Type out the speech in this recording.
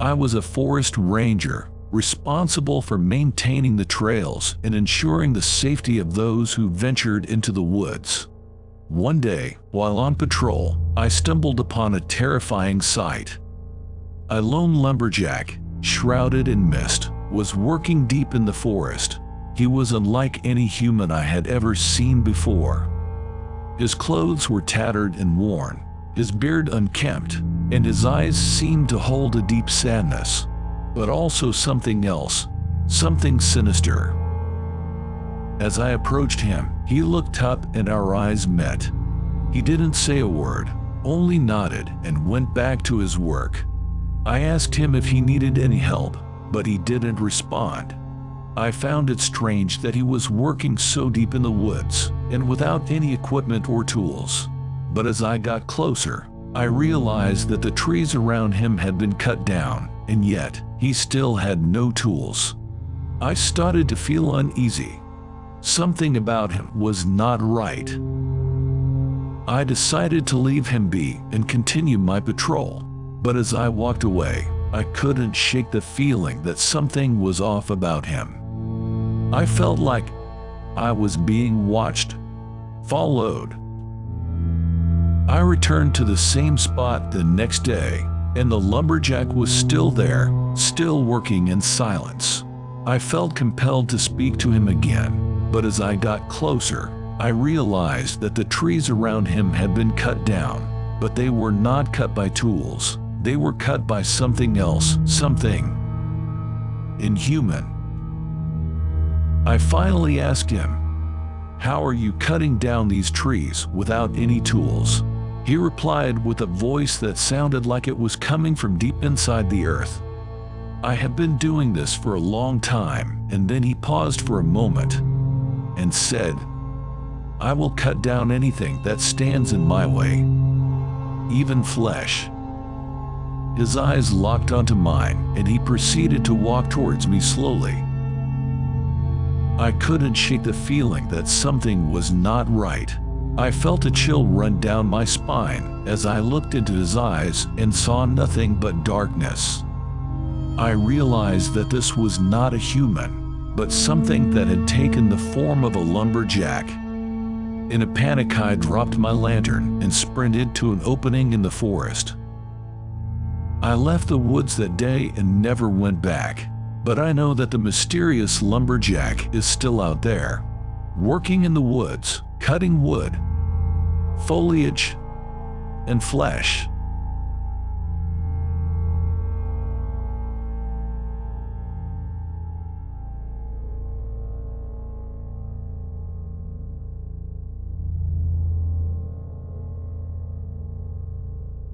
I was a forest ranger, responsible for maintaining the trails and ensuring the safety of those who ventured into the woods. One day, while on patrol, I stumbled upon a terrifying sight. A lone lumberjack, shrouded in mist, was working deep in the forest. He was unlike any human I had ever seen before. His clothes were tattered and worn, his beard unkempt, and his eyes seemed to hold a deep sadness, but also something else, something sinister. As I approached him, he looked up and our eyes met. He didn't say a word, only nodded and went back to his work. I asked him if he needed any help, but he didn't respond. I found it strange that he was working so deep in the woods and without any equipment or tools. But as I got closer, I realized that the trees around him had been cut down, and yet he still had no tools. I started to feel uneasy. Something about him was not right. I decided to leave him be and continue my patrol, but as I walked away, I couldn't shake the feeling that something was off about him. I felt like I was being watched, followed. I returned to the same spot the next day, and the lumberjack was still there, still working in silence. I felt compelled to speak to him again, but as I got closer, I realized that the trees around him had been cut down, but they were not cut by tools. They were cut by something else, something inhuman. I finally asked him, "How are you cutting down these trees without any tools?" He replied with a voice that sounded like it was coming from deep inside the earth. "I have been doing this for a long time," and then he paused for a moment and said, "I will cut down anything that stands in my way, even flesh." His eyes locked onto mine, and he proceeded to walk towards me slowly. I couldn't shake the feeling that something was not right. I felt a chill run down my spine as I looked into his eyes and saw nothing but darkness. I realized that this was not a human, but something that had taken the form of a lumberjack. In a panic, I dropped my lantern and sprinted to an opening in the forest. I left the woods that day and never went back, but I know that the mysterious lumberjack is still out there, working in the woods, cutting wood, foliage, and flesh.